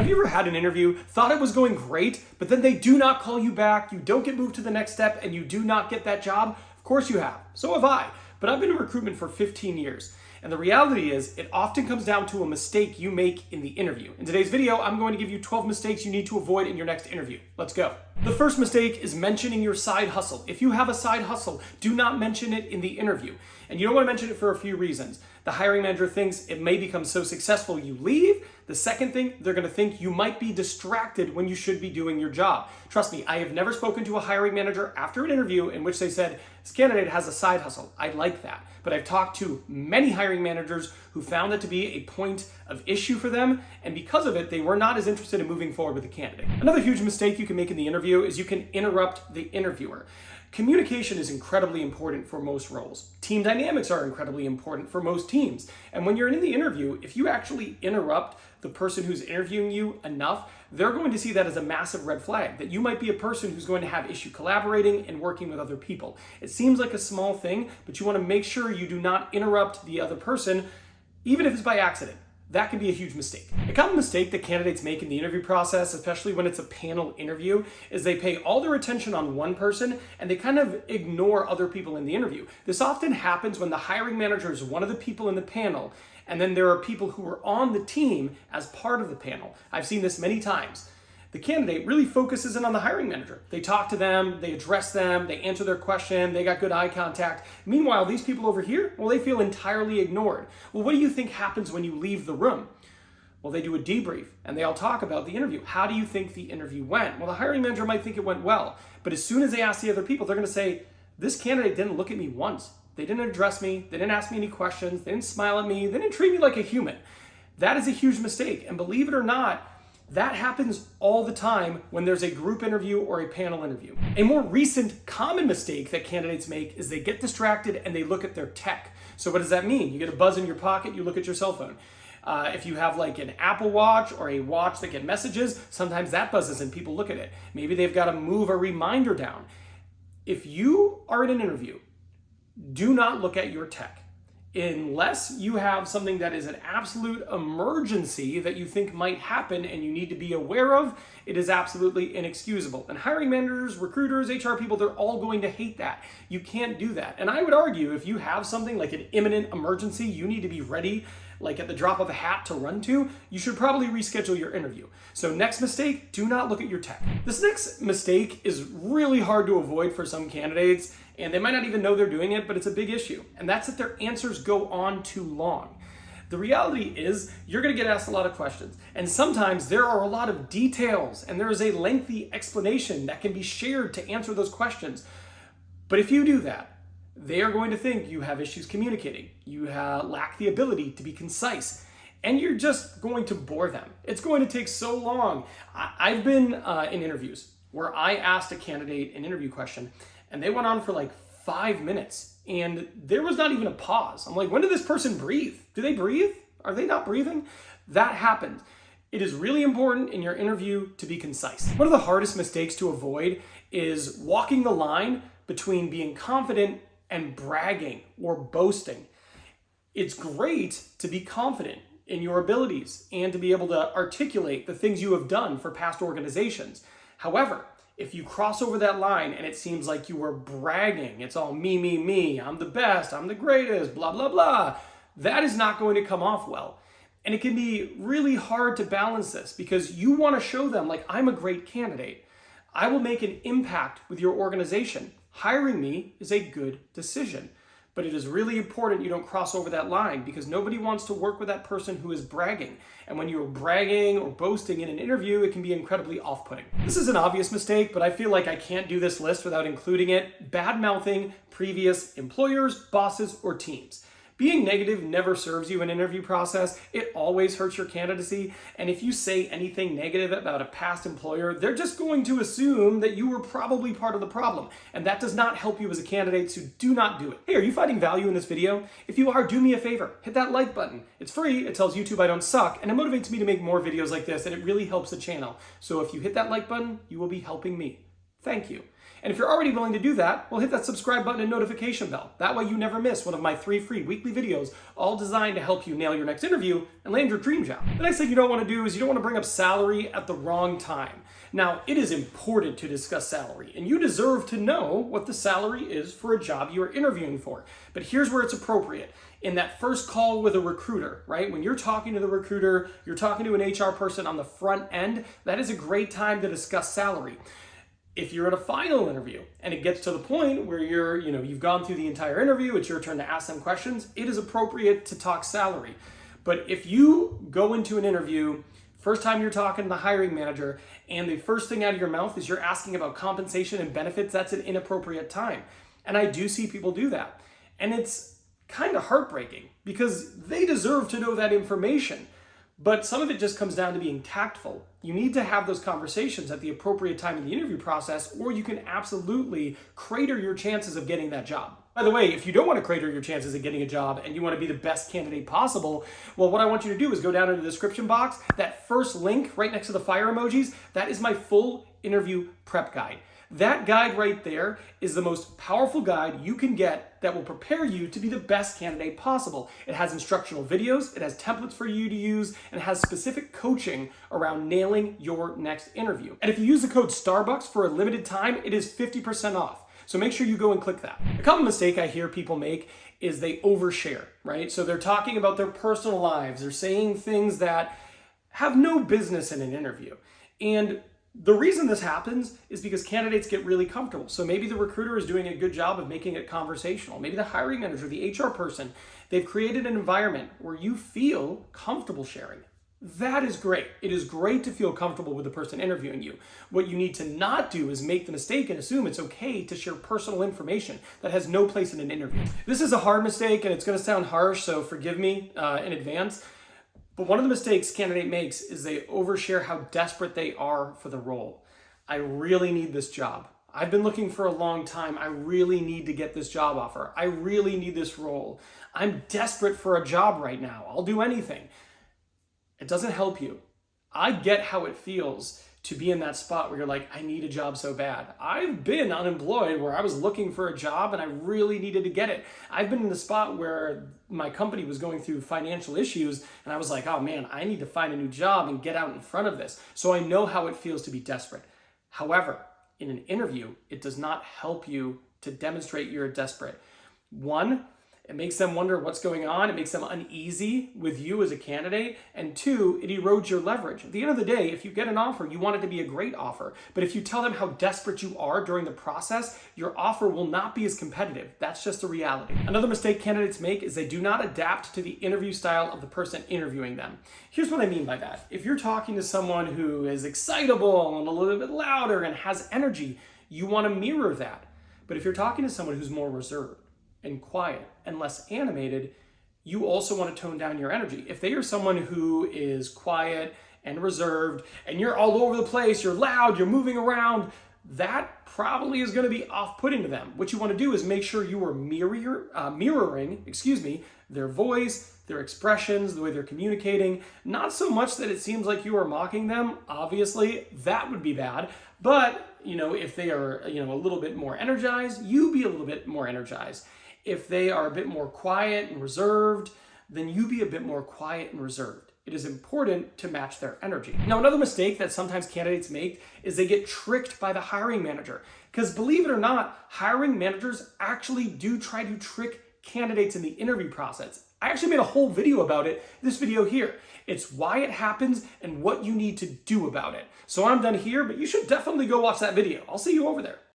you ever had an interview, thought it was going great, but then they do not call you back, you don't get moved to the next step, and you do not get that job? Of course you have. So have I. But I've been in recruitment for 15 years. And the reality is, it often comes down to a mistake you make in the interview. In today's video, I'm going to give you 12 mistakes you need to avoid in your next interview. Let's go. The first mistake is mentioning your side hustle. If you have a side hustle, do not mention it in the interview. And you don't want to mention it for a few reasons. The hiring manager thinks it may become so successful you leave. The second thing, they're going to think you might be distracted when you should be doing your job. Trust me, I have never spoken to a hiring manager after an interview in which they said, this candidate has a side hustle. I like that. But I've talked to many hiring managers who found it to be a point of issue for them, and because of it, they were not as interested in moving forward with the candidate. Another huge mistake you can make in the interview is you can interrupt the interviewer. Communication is incredibly important for most roles. Team dynamics are incredibly important for most teams. And when you're in the interview, if you actually interrupt the person who's interviewing you enough, they're going to see that as a massive red flag, that you might be a person who's going to have issue collaborating and working with other people. It seems like a small thing, but you want to make sure you do not interrupt the other person, even if it's by accident. That can be a huge mistake. A common mistake that candidates make in the interview process, especially when it's a panel interview, is they pay all their attention on one person and they kind of ignore other people in the interview. This often happens when the hiring manager is one of the people in the panel, and then there are people who are on the team as part of the panel. I've seen this many times. The candidate really focuses in on the hiring manager. They talk to them, they address them, they answer their question, they got good eye contact. Meanwhile, these people over here, well, they feel entirely ignored. Well, what do you think happens when you leave the room? Well, they do a debrief and they all talk about the interview. How do you think the interview went? Well, the hiring manager might think it went well, but as soon as they ask the other people, they're gonna say, this candidate didn't look at me once. They didn't address me, they didn't ask me any questions, they didn't smile at me, they didn't treat me like a human. That is a huge mistake, and believe it or not, that happens all the time when there's a group interview or a panel interview. A more recent common mistake that candidates make is they get distracted and they look at their tech. So what does that mean? You get a buzz in your pocket, you look at your cell phone. If you have like an Apple Watch or a watch that get messages, sometimes that buzzes and people look at it. Maybe they've got to move a reminder down. If you are in an interview, do not look at your tech. Unless you have something that is an absolute emergency that you think might happen and you need to be aware of, it is absolutely inexcusable. And hiring managers, recruiters, HR people, they're all going to hate that. You can't do that. And I would argue if you have something like an imminent emergency, you need to be ready, like at the drop of a hat to run to, you should probably reschedule your interview. So next mistake, do not look at your tech. This next mistake is really hard to avoid for some candidates, and they might not even know they're doing it, but it's a big issue. And that's that their answers go on too long. The reality is you're gonna get asked a lot of questions, and sometimes there are a lot of details and there is a lengthy explanation that can be shared to answer those questions. But if you do that, they are going to think you have issues communicating, you lack the ability to be concise, and you're just going to bore them. It's going to take so long. I've been in interviews where I asked a candidate an interview question and they went on for like 5 minutes and there was not even a pause. I'm like, when did this person breathe? Do they breathe? Are they not breathing? That happened. It is really important in your interview to be concise. One of the hardest mistakes to avoid is walking the line between being confident and bragging or boasting. It's great to be confident in your abilities and to be able to articulate the things you have done for past organizations. However, if you cross over that line and it seems like you are bragging, it's all me, I'm the best, I'm the greatest, blah, blah, blah, that is not going to come off well. And it can be really hard to balance this because you want to show them, like, I'm a great candidate. I will make an impact with your organization. Hiring me is a good decision. But it is really important you don't cross over that line because nobody wants to work with that person who is bragging. And when you're bragging or boasting in an interview, it can be incredibly off-putting. This is an obvious mistake, but I feel like I can't do this list without including it. Bad-mouthing previous employers, bosses, or teams. Being negative never serves you in an interview process. It always hurts your candidacy. And if you say anything negative about a past employer, they're just going to assume that you were probably part of the problem. And that does not help you as a candidate, so do not do it. Hey, are you finding value in this video? If you are, do me a favor. Hit that like button. It's free, it tells YouTube I don't suck, and it motivates me to make more videos like this, and it really helps the channel. So if you hit that like button, you will be helping me. Thank you. And if you're already willing to do that, well, hit that subscribe button and notification bell. That way you never miss one of my 3 free weekly videos, all designed to help you nail your next interview and land your dream job. The next thing you don't want to do is you don't want to bring up salary at the wrong time. Now, it is important to discuss salary, and you deserve to know what the salary is for a job you are interviewing for. But here's where it's appropriate. In that first call with a recruiter, right? When you're talking to the recruiter, you're talking to an HR person on the front end, that is a great time to discuss salary. If you're at a final interview and it gets to the point where you've gone through the entire interview, it's your turn to ask them questions, it is appropriate to talk salary. But if you go into an interview, first time you're talking to the hiring manager, and the first thing out of your mouth is you're asking about compensation and benefits, that's an inappropriate time. And I do see people do that. And it's kind of heartbreaking because they deserve to know that information. But some of it just comes down to being tactful. You need to have those conversations at the appropriate time in the interview process, or you can absolutely crater your chances of getting that job. By the way, if you don't want to crater your chances of getting a job and you want to be the best candidate possible, well, what I want you to do is go down in the description box. That first link right next to the fire emojis, that is my full interview prep guide. That guide right there is the most powerful guide you can get that will prepare you to be the best candidate possible. It has instructional videos, it has templates for you to use, and it has specific coaching around nailing your next interview. And if you use the code Starbucks for a limited time, it is 50% off. So make sure you go and click that. A common mistake I hear people make is they overshare, right? So they're talking about their personal lives, they're saying things that have no business in an interview. And the reason this happens is because candidates get really comfortable. So maybe the recruiter is doing a good job of making it conversational. Maybe the hiring manager, the HR person, they've created an environment where you feel comfortable sharing. That is great. It is great to feel comfortable with the person interviewing you. What you need to not do is make the mistake and assume it's okay to share personal information that has no place in an interview. This is a hard mistake and it's going to sound harsh, so forgive me in advance. But one of the mistakes candidate makes is they overshare how desperate they are for the role. I really need this job. I've been looking for a long time. I really need to get this job offer. I really need this role. I'm desperate for a job right now. I'll do anything. It doesn't help you. I get how it feels to be in that spot where you're like, I need a job so bad. I've been unemployed where I was looking for a job and I really needed to get it. I've been in the spot where my company was going through financial issues and I was like, oh man, I need to find a new job and get out in front of this. So I know how it feels to be desperate. However, in an interview, it does not help you to demonstrate you're desperate. One, it makes them wonder what's going on. It makes them uneasy with you as a candidate. And two, it erodes your leverage. At the end of the day, if you get an offer, you want it to be a great offer. But if you tell them how desperate you are during the process, your offer will not be as competitive. That's just the reality. Another mistake candidates make is they do not adapt to the interview style of the person interviewing them. Here's what I mean by that. If you're talking to someone who is excitable and a little bit louder and has energy, you want to mirror that. But if you're talking to someone who's more reserved and quiet and less animated, you also want to tone down your energy. If they are someone who is quiet and reserved and you're all over the place, you're loud, you're moving around, that probably is going to be off-putting to them. What you want to do is make sure you are mirroring their voice, their expressions, the way they're communicating. Not so much that it seems like you are mocking them. Obviously, that would be bad. But, if they are, a little bit more energized, you be a little bit more energized. If they are a bit more quiet and reserved, then you be a bit more quiet and reserved. It is important to match their energy. Now, another mistake that sometimes candidates make is they get tricked by the hiring manager. Because believe it or not, hiring managers actually do try to trick candidates in the interview process. I actually made a whole video about it, this video here. It's why it happens and what you need to do about it. So I'm done here, but you should definitely go watch that video. I'll see you over there.